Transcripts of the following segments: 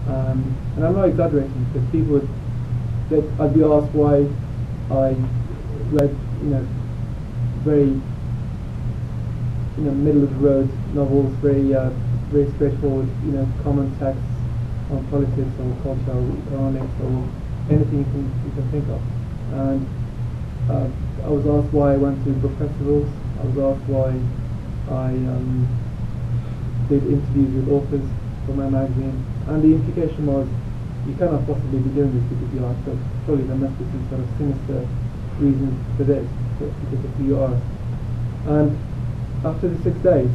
And I'm not exaggerating, because people would, I'd be asked why I read, very, middle of the road novels, very straightforward, common texts on politics or culture or economics or anything you can think of. And I was asked why I went to book festivals. I was asked why I did interviews with authors for my magazine, and the implication was, you cannot possibly be doing this because you are, so surely there must be some sort of sinister reason for this, because of who you are. And after the 6 days,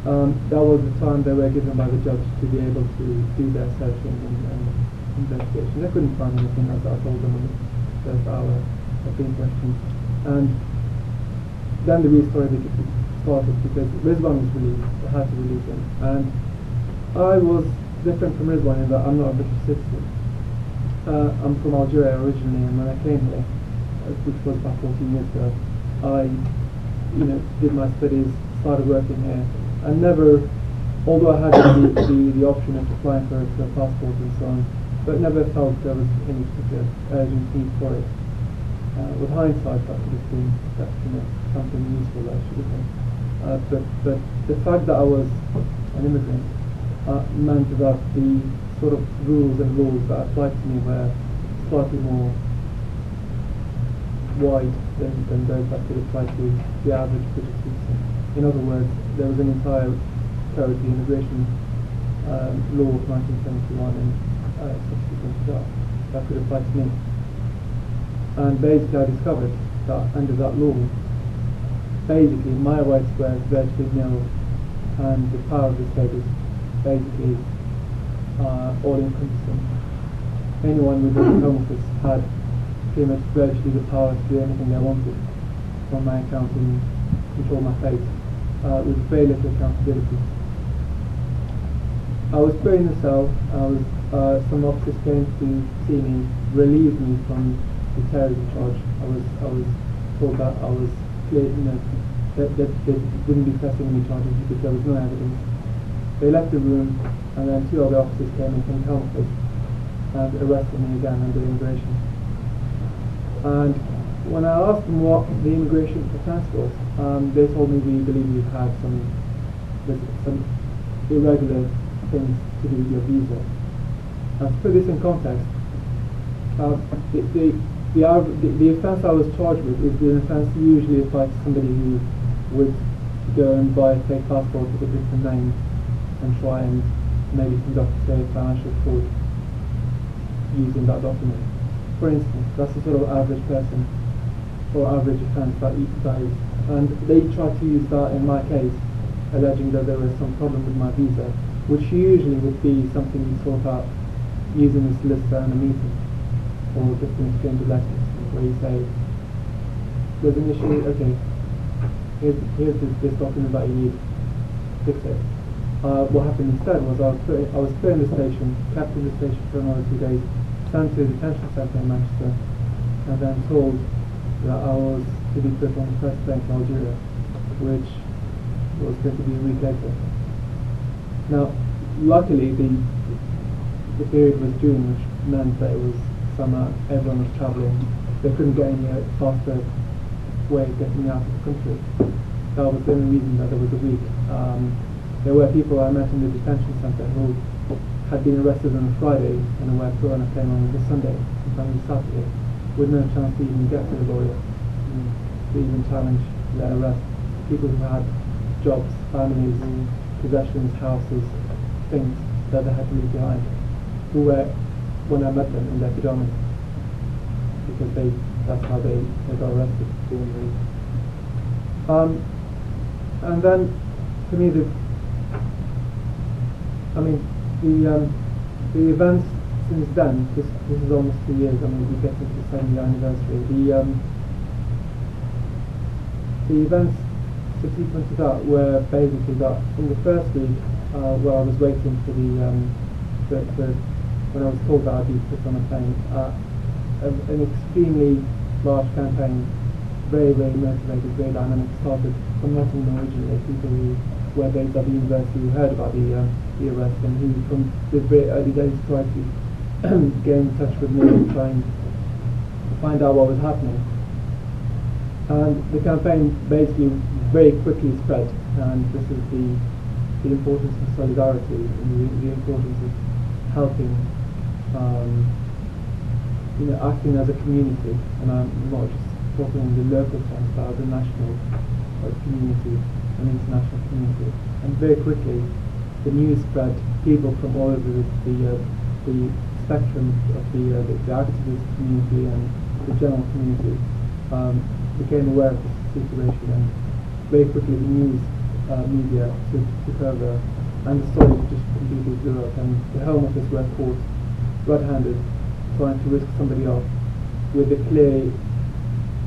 that was the time they were given by the judge to be able to do their searching and investigation. They couldn't find anything, as I told them in the first hour of being questioned. And then the real story started, because Rizwan was released. They had to release him. And I was different from Rizwan in that I'm not a British citizen. I'm from Algeria originally, and when I came here, which was about 14 years ago, I did my studies, started working here, and never, although I had the option of applying for a passport and so on, but never felt there was any particular urgent need for it. With hindsight, that could have been something useful that I should have done. But the fact that I was an immigrant meant that the sort of rules and laws that applied to me were slightly more wide than those that could apply to the average British citizen. In other words, there was an entire code, the immigration law of 1971 and subsequent to that could apply to me. And basically I discovered that under that law, basically my rights were virtually nil, and the power of the state is basically all-encompassing. Anyone within the Home Office had pretty much virtually the power to do anything they wanted from my account and control my fate, with very little accountability. I was put in the cell. Some officers came to see me, relieve me from the terrorism charge. I was told that I was clear, that they wouldn't be pressing any charges because there was no evidence. They left the room, and then 2 other officers came in from the Home Office and arrested me again under immigration. And when I asked them what the immigration offence was, they told me, we believe you've had some irregular things to do with your visa. And to put this in context, the offence I was charged with is the offence usually applied to somebody who would go and buy a fake passport with a different name and try and maybe conduct a financial fraud using that document. For instance, that's the sort of average person or average offence that is. And they tried to use that in my case, alleging that there was some problem with my visa, which usually would be something you sort out using a solicitor in a meeting, or just an exchange of letters, where you say, there's an issue, okay, here's this document that you need, fix it. What happened instead was I was put in the station, kept in the station for another 2 days, sent to a detention centre in Manchester, and then told that I was to be put on the first plane to Algeria, which was going to be a week later. Now, luckily the period was June, which meant that it was summer, everyone was travelling, they couldn't get any faster way of getting me out of the country. That was the only reason that there was a week. There were people I met in the detention centre who had been arrested on a Friday and were put on a plane on the Sunday, sometimes Saturday, with no chance to even get to the lawyer, to even challenge their arrest. People who had jobs, families, possessions, houses, things that they had to leave behind, who were, when I met them, in their pyjamas, because that's how they got arrested. And then, to me, the events since then, this is almost 2 years, we get into the 7th anniversary, the events subsequent to that were basically that in the first week, where I was waiting for when I was told that I'd be put on a plane, an extremely large campaign, very, very motivated, very dynamic, started from Nottingham originally, people who were based at the university who heard about the arrest, and who from the very early days tried to get in touch with me and try and find out what was happening. And the campaign basically very quickly spread, and this is the importance of solidarity and the importance of helping, acting as a community, and I'm not just talking in the local sense, but as a national community, an international community. And very quickly, the news spread. People from all over the spectrum of the activist community and the general community became aware of this situation, and very quickly the news media took over, and the story just completely blew up, and the Home Office were caught red-handed trying to risk somebody off with the clear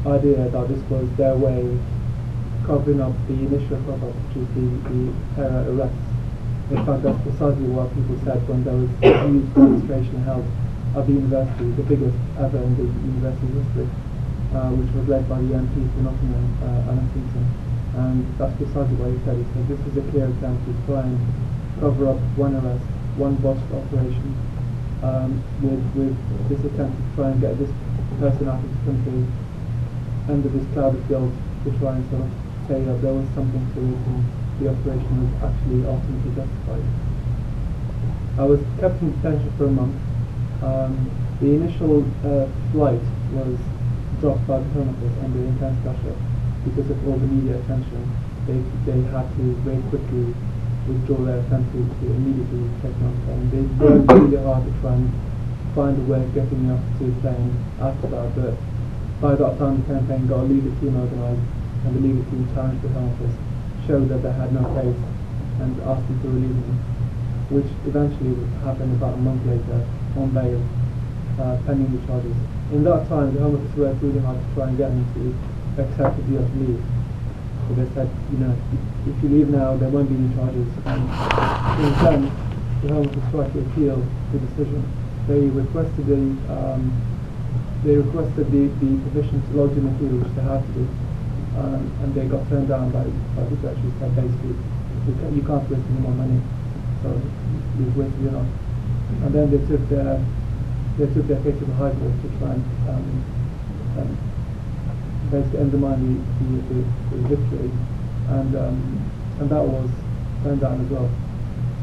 idea that this was their way of covering up the initial cover-up, which is the terror arrests. In fact, that's precisely what people said when there was a huge demonstration held at the university, the biggest ever in the university history, which was led by the MP for Nottingham, Hicham. And that's precisely what he said. He said this is a clear attempt to try and cover up one arrest, one botched operation, with this attempt to try and get this person out of the country under this cloud of guilt, to try and sort of say that there was something to it and the operation was actually ultimately justified. I was kept in detention for a month. The initial flight was dropped by the Home Office under intense pressure because of all the media attention. They had to very quickly withdraw their attempt to immediately take me on the plane. They worked really hard to try and find a way of getting me off to the plane after that, but by that time the campaign got a legal team organised, and the legal team challenged the Home Office, showed that they had no case, and asked them to release me, which eventually happened about a month later on bail, pending the charges. In that time, the Home Office worked really hard to try and get me to accept the deal to leave. So they said, if you leave now, there won't be any charges. And in return, the Home Office tried to appeal the decision. They requested the permission to lodge an appeal, which they had to do, and they got turned down by the judge, who said basically, you can't waste any more money, so you've wasted enough. And then they took their case to the High Court to try and basically undermine the victory, and that was turned down as well.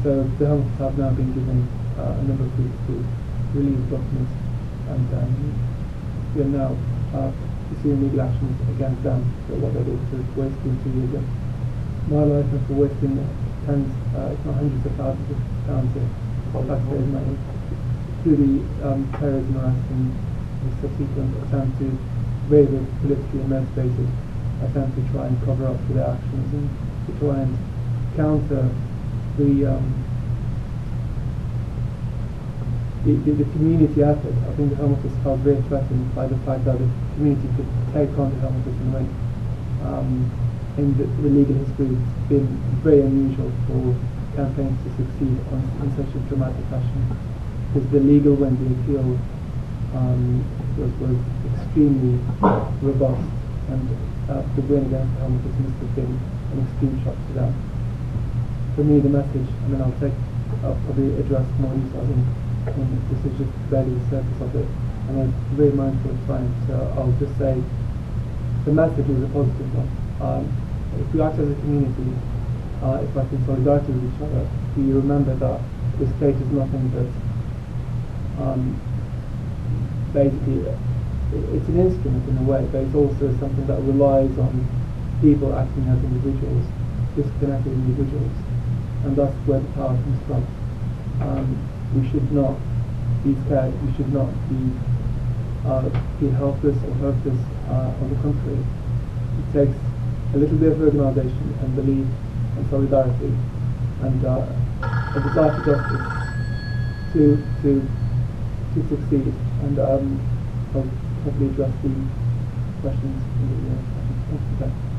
So the Home Office have now been given a number of weeks to release documents, and we are now pursuing legal actions against them for what they did, for wasting 2 years of my life, and for wasting tens, if not hundreds of thousands of pounds of taxpayers' money through the terrorism arrest and the subsequent attempt to very politically motivated attempt to try and cover up for their actions and to try and counter the community effort. I think the Home Office felt very threatened by the fact that the community could take on the Home Office in a way. In the legal history, it's been very unusual for campaigns to succeed in such a dramatic fashion, because the legal when the appeal was extremely robust, and the win against the Home Office must have been an extreme shock to them. For me, the message, I'll probably address more details, and this is just barely the surface of it, and I'm very mindful of time, so I'll just say the message is a positive one. If we act as a community, if we act in solidarity with each other, we remember that the state is nothing but basically it's an instrument in a way, but it's also something that relies on people acting as individuals, disconnected individuals, and that's where the power comes from. We should not be scared, we should not feel helpless or hopeless. On the contrary, it takes a little bit of organisation and belief and solidarity and a desire for justice to succeed. And I'll probably address the questions in the session. Thank you.